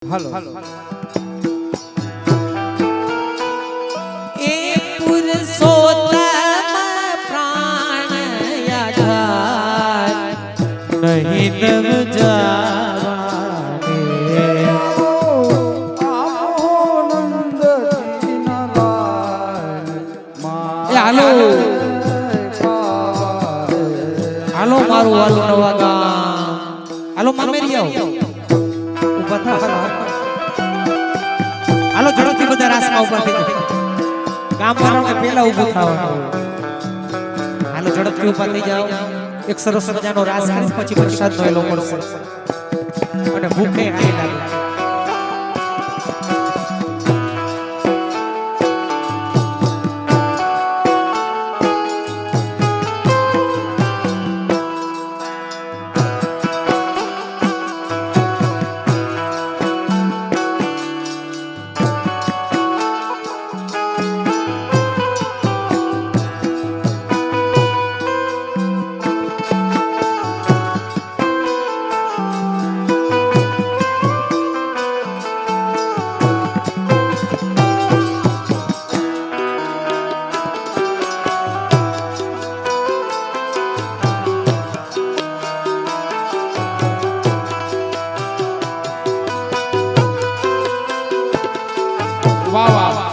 Hello એ પુરુષોત્તમ પ્રાણ યાધાર નહીં તમ જાવાને હાલો હાલો મારું વાલું નવા ગામ હાલો મામેરિયાઓ ઉભા થા હાલો ઝડપથી બધા રાસમાં ઉભા થઈ જાઓ ગામ વાળાઓને પહેલા ઊભું થવાનું હાલો ઝડપથી ઉભા થઈ જાઓ એક સરસ મજાનો રાસ કરી પછી પ્રસાદનો એલો મળશે અને ભૂખે હાઈ લાગે વાહ વાહ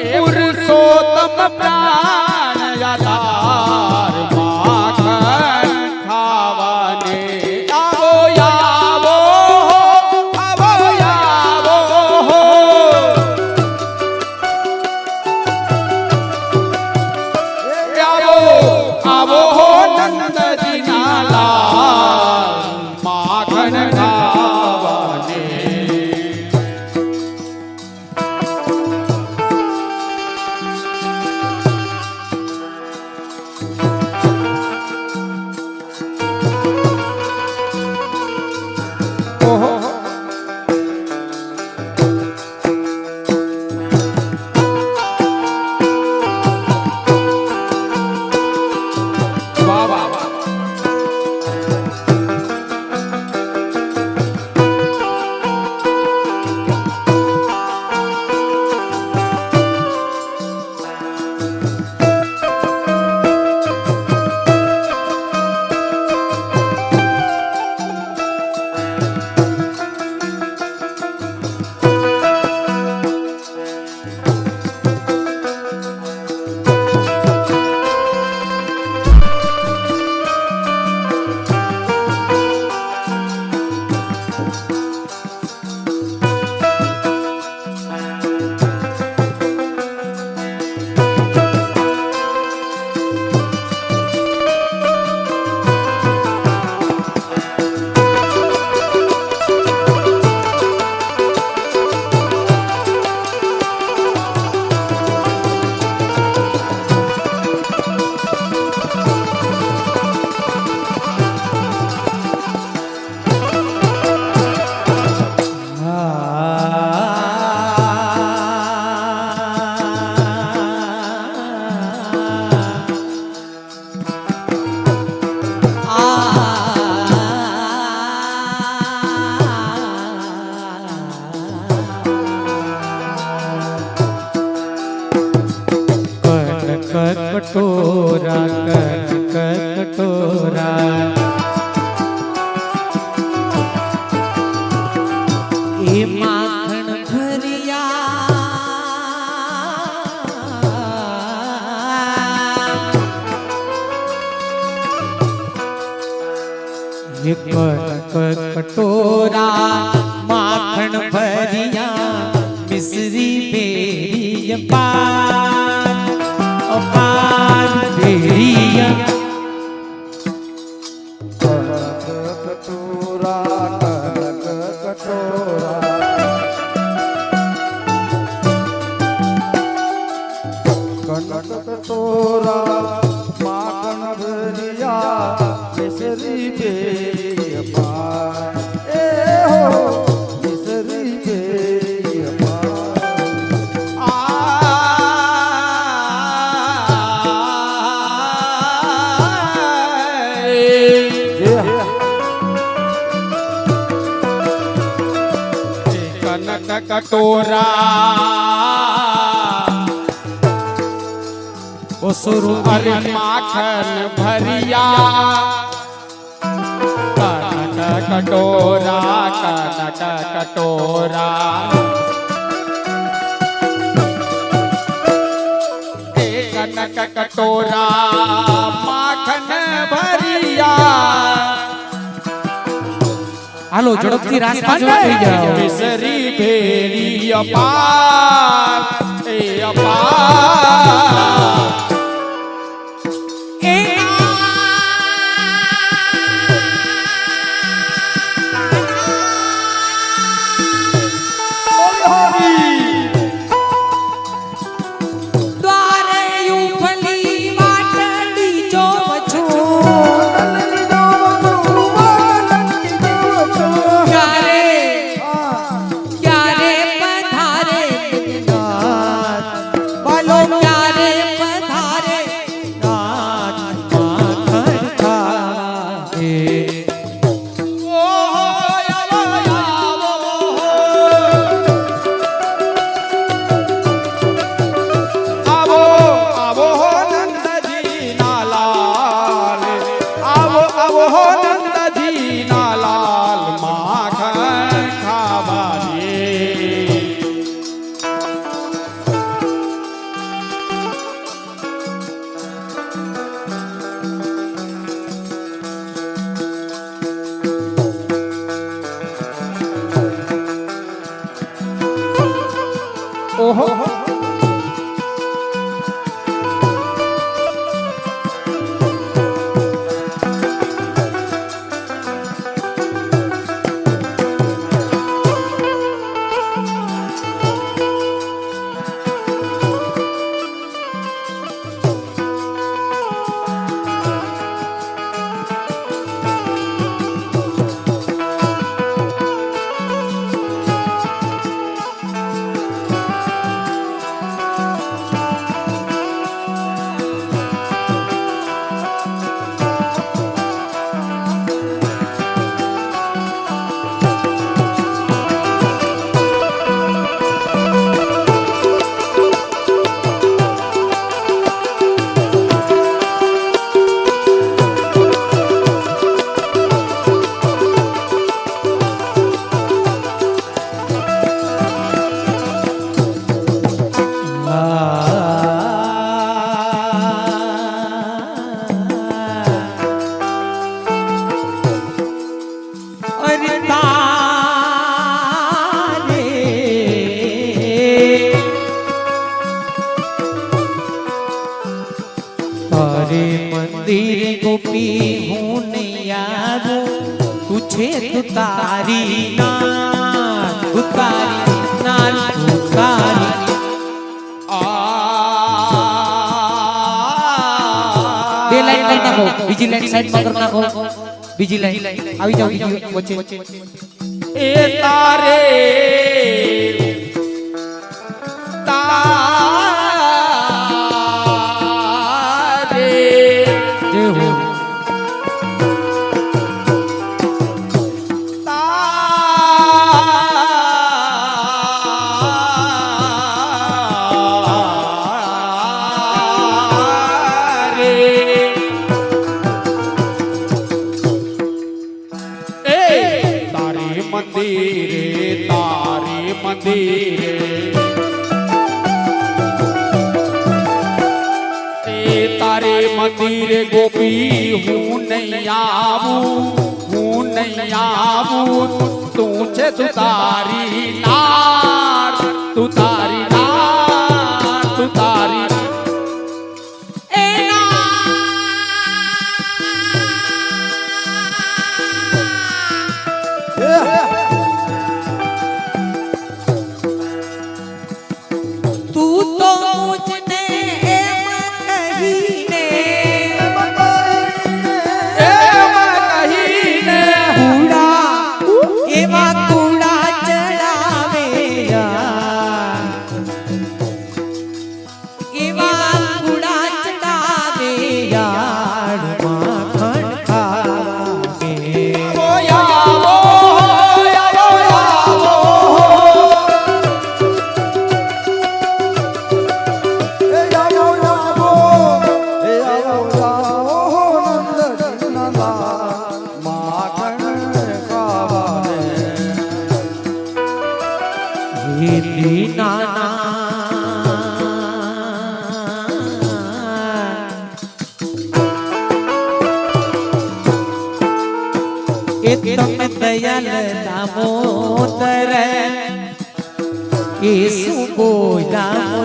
પુરુષોત્તમ પ્રાણ યાધાર માખણ ખાવાને આવો આવો આવો આવો આવો નંદજીના લાલ માખણ ખાવાને कटोरा कटोरा ए माखण भरिया एक कटोरा माखन भरिया मिश्री बेरिया पान बेरिया कटोरा कटोरा कनक कटोरा माखन भरिया मिश्री बेरिया पान ए हो मिश्री बेरिया कनक कटोरा अरे माखन भरिया कनक कटोरा कनक कटोरा कनक कटोरा माखन भरिया હાલો ઝડપથી રાસ્તા જોઈ થઈ જાઓ मिश्री भेरी अपार ए अपार દ્વારે ઉફલી વાટડી જોવ છું ક્યારે પધારે નાથ બોલો ક્યારે પધારે નાથ માખણ ખાએ आवो आवो नंदजी नालाल आवो आवो नंदजी नालाल माखन खावाजे ओहो અરે તારે તારે મંદિર ગોપી હું નહીં આવું તું છે તું તારી ના તું તારી ના તું તારી બે લાઈન કરી નાખો બીજી લાઈન સાઈડમાં કરી નાખો બીજી લાઈન આવી જાવ બીજી વચ્ચે ए तारे तारे જય હો मंदिरे तारे मंदिरे तारे मंदिरे गोपी हूँ नहीं आऊं હું નહીં આવું તું છે તું તારી નાર તું તારી નાર તું તારી તું તો મુझને એમ કહીને કૂડા એવા કૂડા ચડાવે યાર એવા કૂડા ચડાવે યાર માખણ ખાવા એ તમે દયાલ દામોદર એ શું બોલા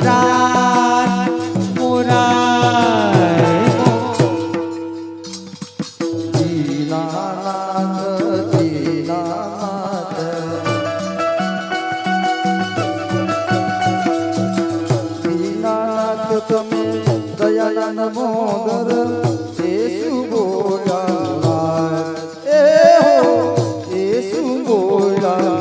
મોરાર દીનાનાથ દીનાનાથ દીનાનાથ તમે દયાળન મોદર એ શું બોલ્યા એ હો એ શું બોલ્યા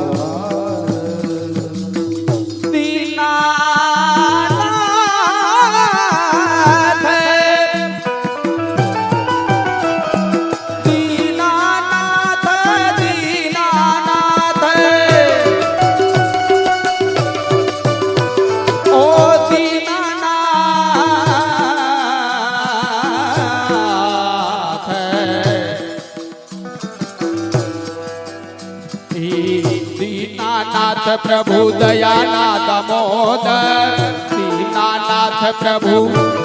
दीनानाथ प्रभु दयानाथ दामोदर दीनानाथ प्रभु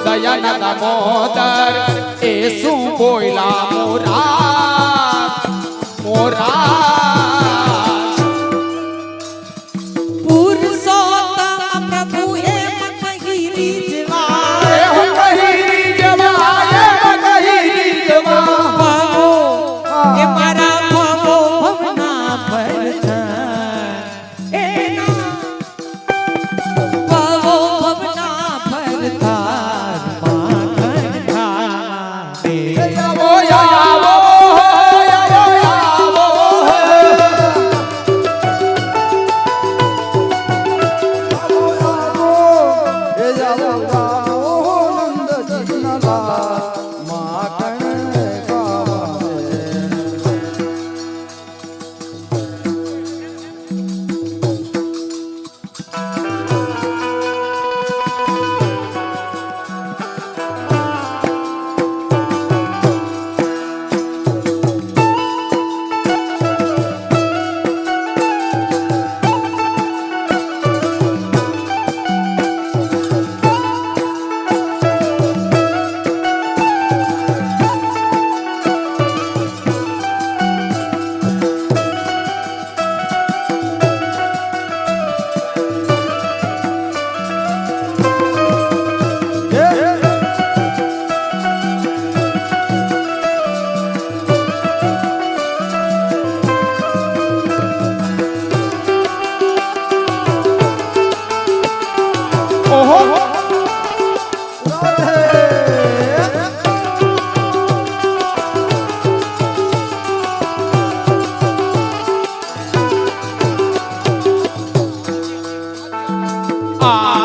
दयानाथ दामोदर ए सु बोला मोरार मोरार પુરુષોત્તમ પ્રભુ એમ કહી રીજવા ए हो कही जवा ભવો એ મારા ભવો ભવના ભરતા એના ભવો ભવના ભરતા માખણ ખાવે ओ यावो यावो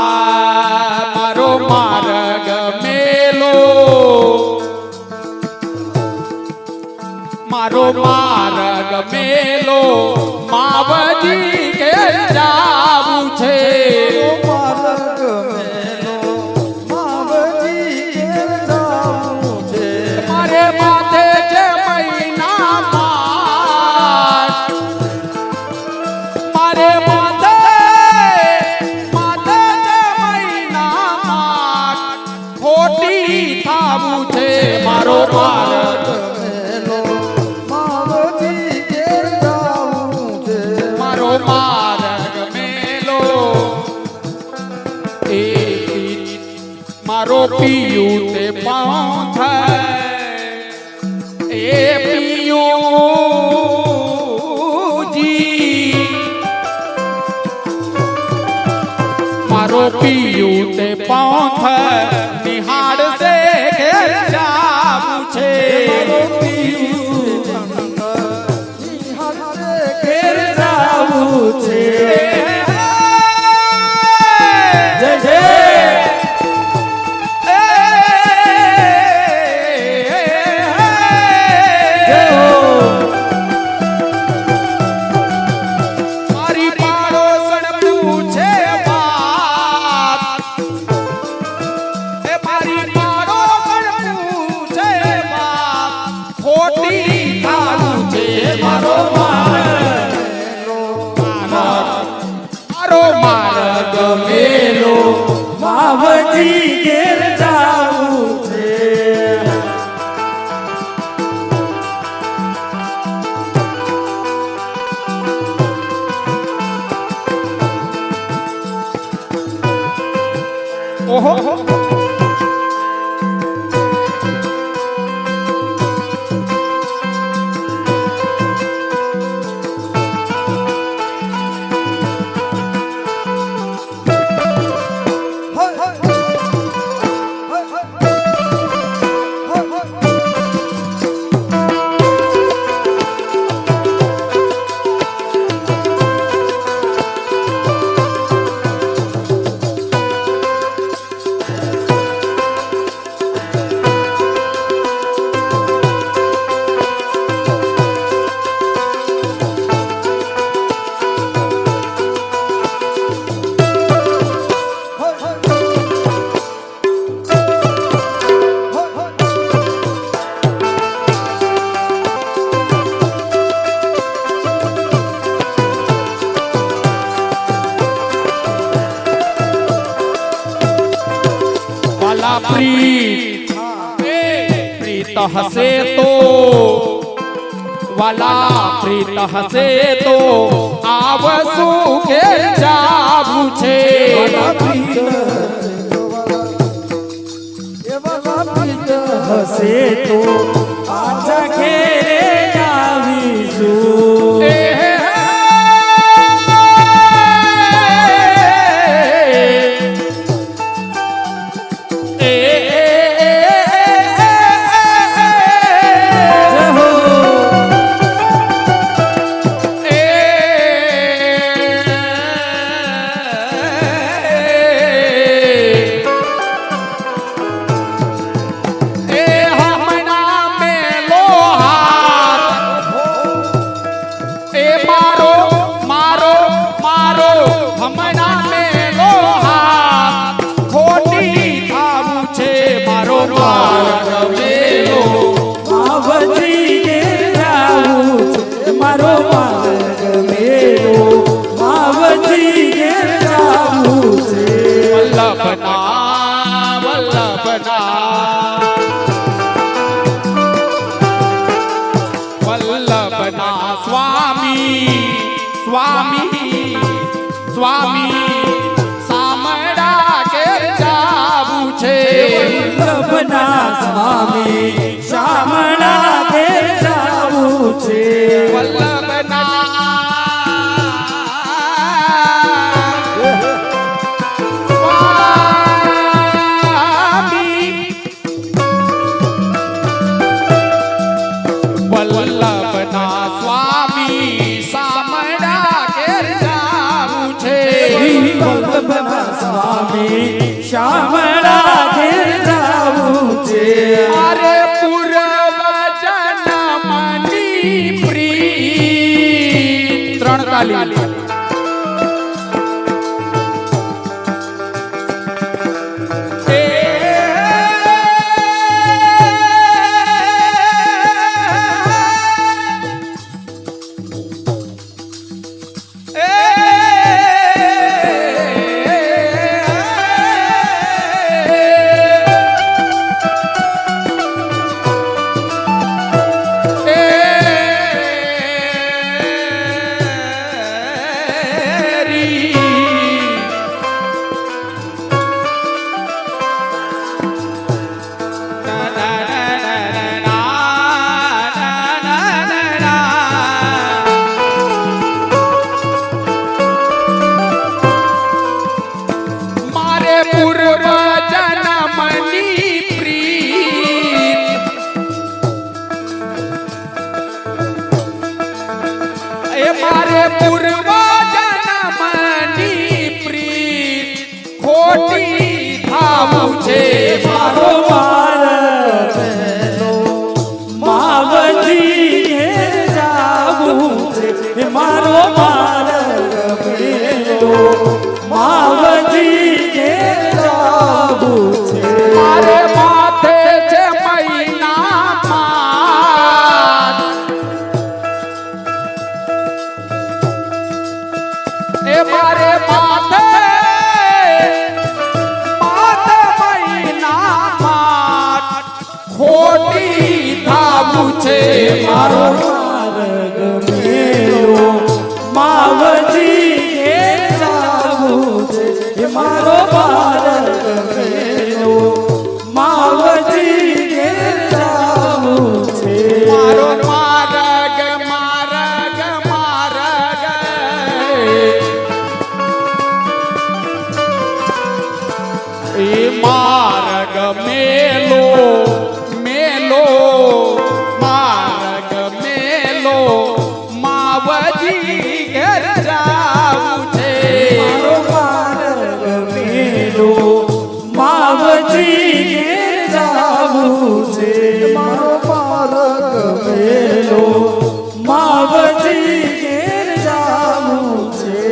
मारो मार्ग मेलो मारो मार्ग मेलो मावजी के जाऊ छे मार्ग मेलो मावजी के जाऊ छे मारे माथे जे महीना मास मारे माथे माथे जे महीना मास खोटी थाવું છે મારો માર્ગ मेलो मावजी પિયું તે પાંથ એ પિયુજી મારો પિયું તે પાંથ નિહાળ સે ઘેર જાવું છે ઘેર જાવું છે જય જય મારી પાડોશણ પૂછે વાત એ મારી પાડોશણ પૂછે વાત ખોટી થારું છે મારો માર્ગ મેલો માવજી ઘેર જાવું છે ઓહો વાલા પ્રીત પ્રીત હસે તો વાલા પ્રીત હસે તો આવસુ ઘેર જાવું છે હસે તો આજા ઘેરે આવીશું વલ્લભના સ્વામી સ્વામી સ્વામી સામડા ઘેર જાવું છે વલ્લભના સ્વામી શામળા ઘેર જાવું છે વલ્લભના વલ્લભના સ્વામી સામડા ઘેર જાવું છે વલ્લભના સ્વામી શામળા ઘેર જાવું છે અરે પૂર્વ જન્મની પ્રીત ત્રણ તાલી પૂર્વ જન્મની પ્રીત ખોટી થાવું છે મારો માર્ગ મેલો માવજી ઘેર જાવું છે મારો માર્ગ મેલો માવજી ઘેર જાવું છે મારે માથે છે મહિના પાર એ મારે માથે મહિના પાર ખોટી થાવું છે મારો માર્ગ મેલો માવજી ઘેર જાવું છે મારો માર્ગ મેલો માવજી ઘેર જાવું છે મારો માર્ગ માર્ગ માર્ગ એ માર્ગ મેલો મેલો માર્ગ મેલો માવજી ઘેર જાવું છે મારો માર્ગ મેલો માવજી ઘેર જાવું છે મારો માર્ગ મેલો માવજી ઘેર જાવું છે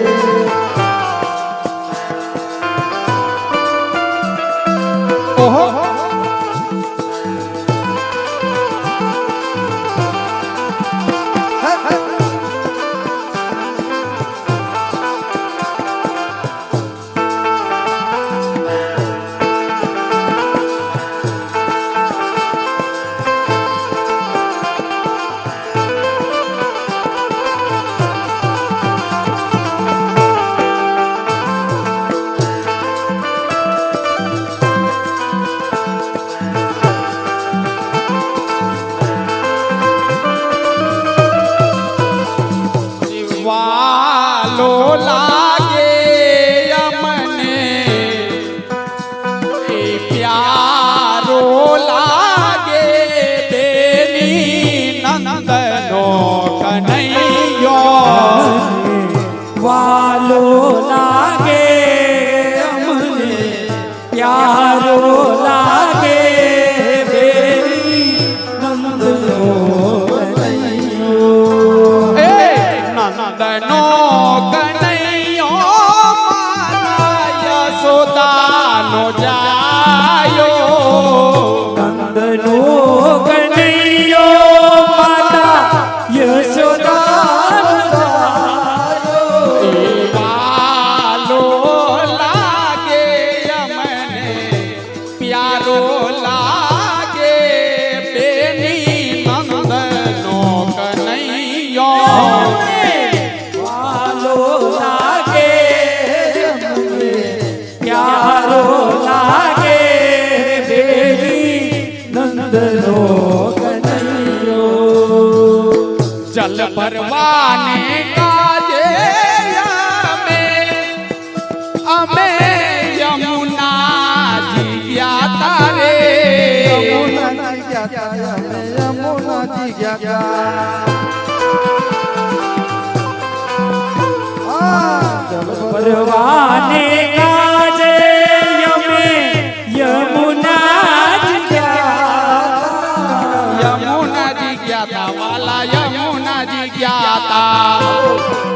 ઓહો વાલો લાગે અમને એ પ્યારો લાગે બેની નંદનો કનૈયો વાલો લાગે અમને પ્યારો લાગે બેરી નંદનો કનૈયો એ નંદનો કનૈયો મારા યશોદાનો જાયો નંદનો કનૈયો માતા યશોદાનો જાયો. વાલો લાગે અમને પ્યારો લાગે બેની નંદનો કનૈયો વાલો લાગે અમને પ્યારો લાગે બેરી નંદનો કનૈયો જલ ભરવાને કાજે અમે યમુનાજી ગયા તારે પરવાને કાજે યમે યમુના જ ગયા યમુનાજી ગયા તા વાલા યમુનાજી ગયા તા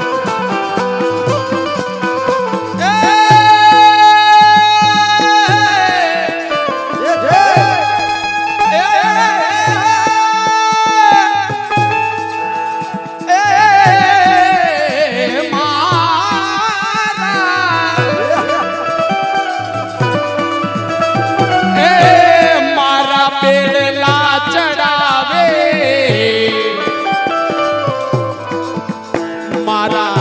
મારા બેડલા ચડાવે મારા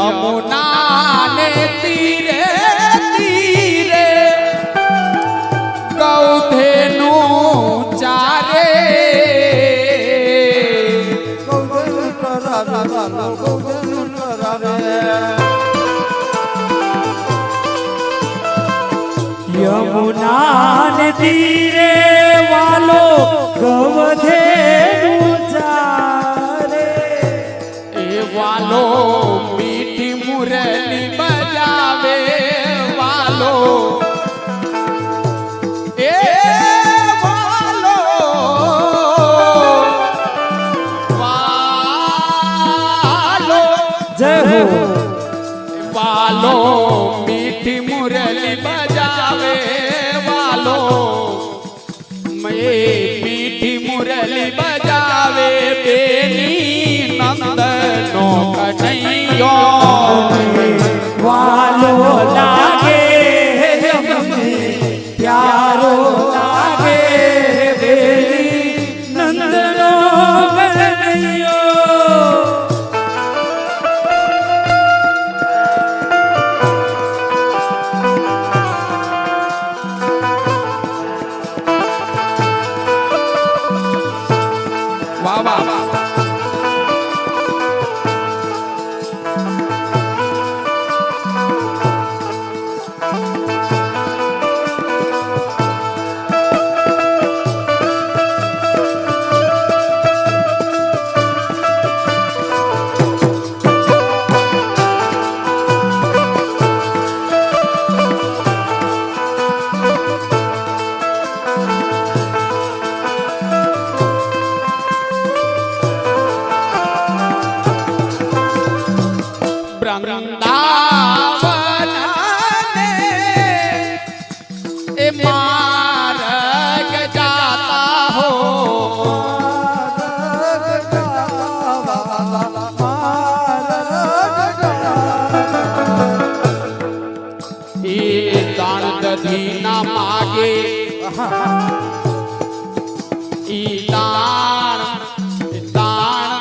યમુના ને તીરે તીરે ગૌધેનું ચારે યમુના ને તીરે વાલો ગવધેનું ચારે એ વાલો મીઠી મુરલી બજાવે વાલો એ વાલો વાલો જય હો વાલો મીઠી મુરલી બજાવે વાલો મીઠી મુરલી બજાવે બેની નંદનો કનૈયો વાલો લાગે અમને પ્યારો લાગે બેલી નંદનો કનૈયો વાહ વાહ વાહ વૃંદાવન એ માર્ગ જાતા હો એ દાણ દધી ના માગે ઈ દાણ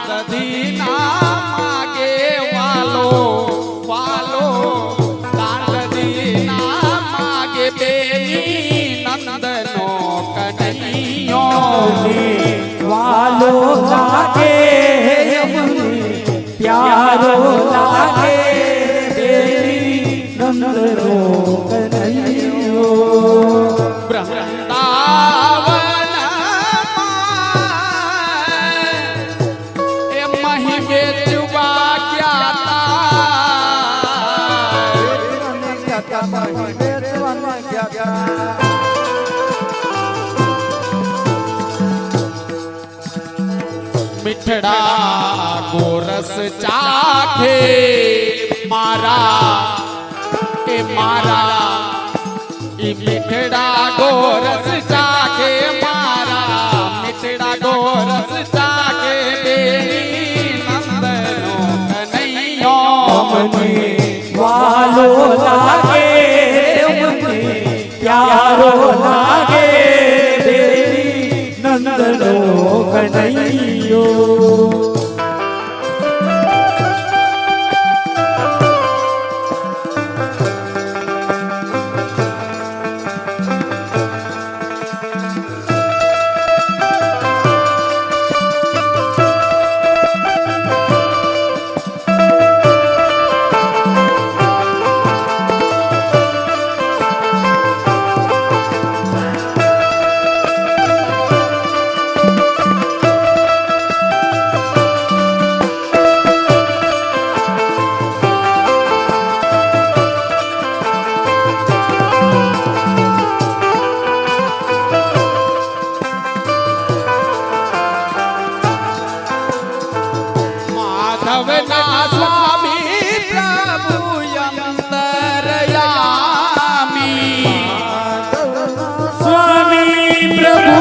દધી ના માગે વાલો વાલો દાણ દધી ના માગે બેની નંદનો કનૈયો વાલો લાગે અમને પ્યારો લાગે બેલી નંદનો કનૈયો વૃંદાવન એ મહી વેચવા ગયા મીઠડા ગોરસ ચાખે મારા એ મારા ઈ મીઠડા ગોરસ ચાખે મારા મીઠડા ગોરસ ચાખે બેની નંદનો કનૈયો અમને વાલો લાગે અમને પ્યારો લાગે બેલી નંદનો કનૈયો ભાવના સ્વામી પ્રભુ અંતરયામી સ્વામી પ્રભુ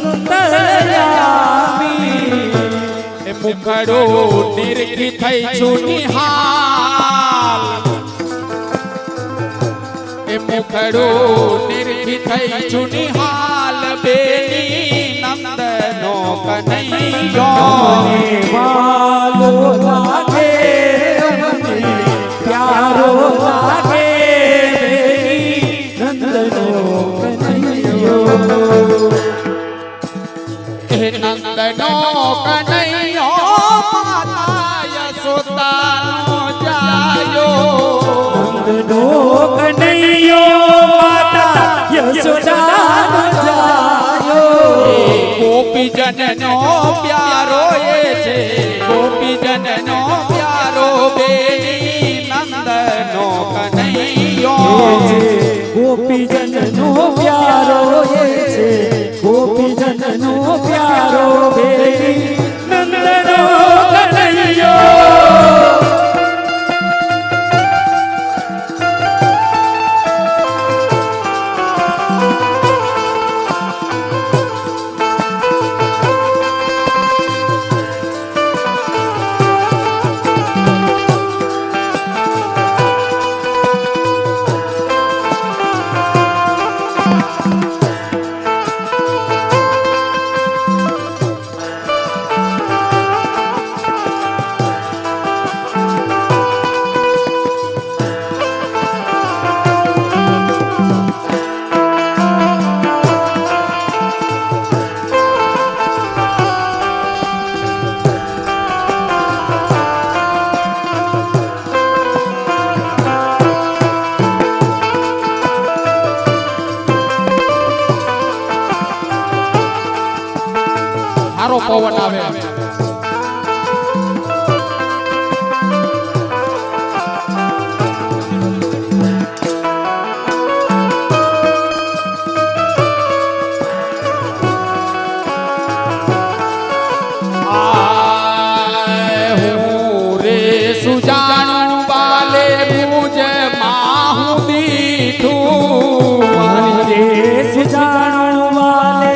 અંતર્યામી એ મુખડો નિર્ગી થઈ છું નિહાલ એ મુખડો નિર્ગી થઈ છું નિહાલ બેની નંદનો કનૈયો વાલો લાગે મને પ્યારો લાગે નંદનો કનૈયો હે નંદનો કનૈયો માતા યશોદાનો જાયો નંદનો કનૈયો માતા યશોદાનો જાયો ગોપીજનનો પ્યારો એ છે ગોપીજનનો પ્યારો બેની નંદનો કનૈયો ગોપીજનનો પ્યારો એ છે ગોપીજનનો પ્યારો બેની નંદનો કનૈયો સારો પવન આવે સુજાણું બાલે મુજ માહુ દીઠું રે સુજાણો વાલે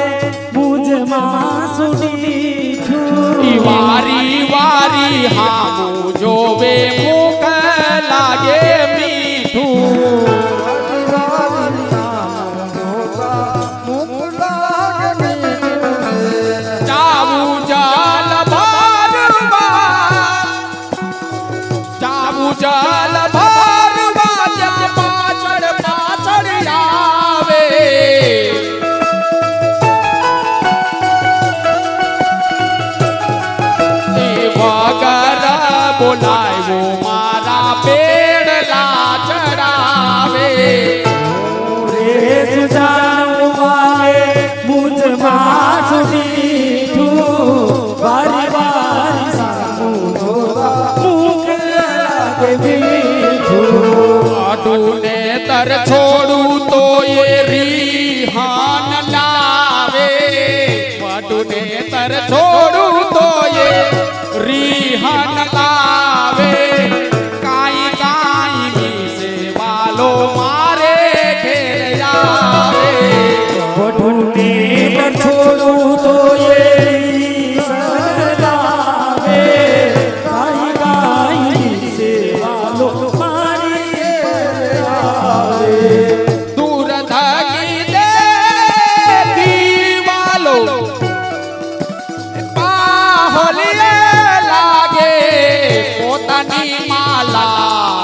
મુજ માં સુડીઠું વારી વારી હામું જોવે મુખ લાગે મીઠું જાવું જલ ભરવા જાવું જલ ભરવા જગ પાછળ પાછળ આવે વગર બોલાવ્યો મારા પેડલા ચડાવે રે સુજાણો વાલે મુજ માં સુડીઠું વારી વારી સામું જોવા મુખ લાગે મીઠું આડુને તર છોડું તો એ રીહાન લાવે આડુને તર છોડું તો એ રીહાન લાવે કાઈ કાઈ વિશે વાલો મારે ઘેર આવે વઢુને પર છોડું તો એ સલાવે કાઈ કાઈ સેવાલો મારી આવે દૂર ધકી દે દીવાલો પાહોલીએ લાગે પોતાની માલા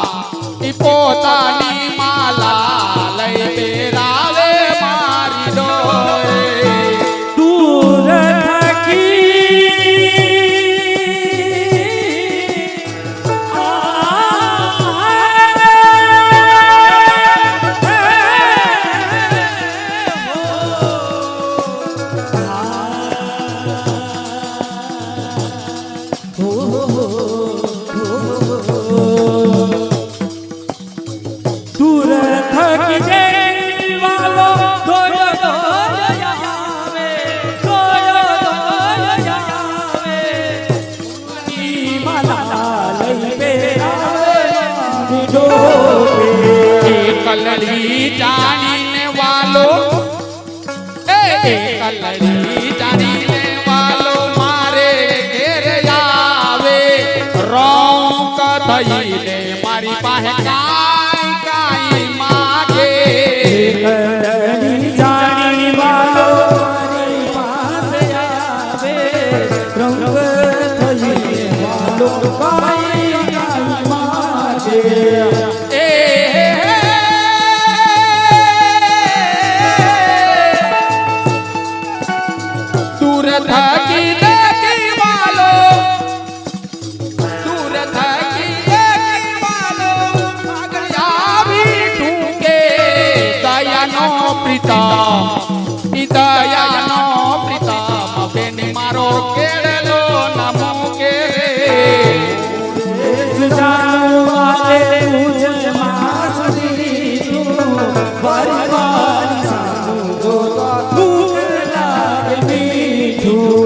ઈ પોતાની માલા લઈ બેરાવે મારી ડોરે દૂર થકી દૂર થકી જઈ વાલો દોયો દોયો આવે દોયો દોયો આવે ની માલા કલડી જાણીને વાલો કલડી જાણીને વાલો મારે ઘેર આવે રોંક થઈને મારી પાસે કાઈ કાઈ માગે કલડી જાણી વાલો મારી પાસે આવે રંગ થઈને વાલો કાઈ કાઈ માગે दूर थकी देखी वालो दूर थकी देखी वालो આગળ આવી ટૂંકે દયાનો પ્રીતમ ઈ દયાનો પ્રીતમ બેન મારો કેળલો ના મૂકે જાણવાલે મુझे માસની તું વારી વારી સામું જો દુઃખ લાગે મીઠું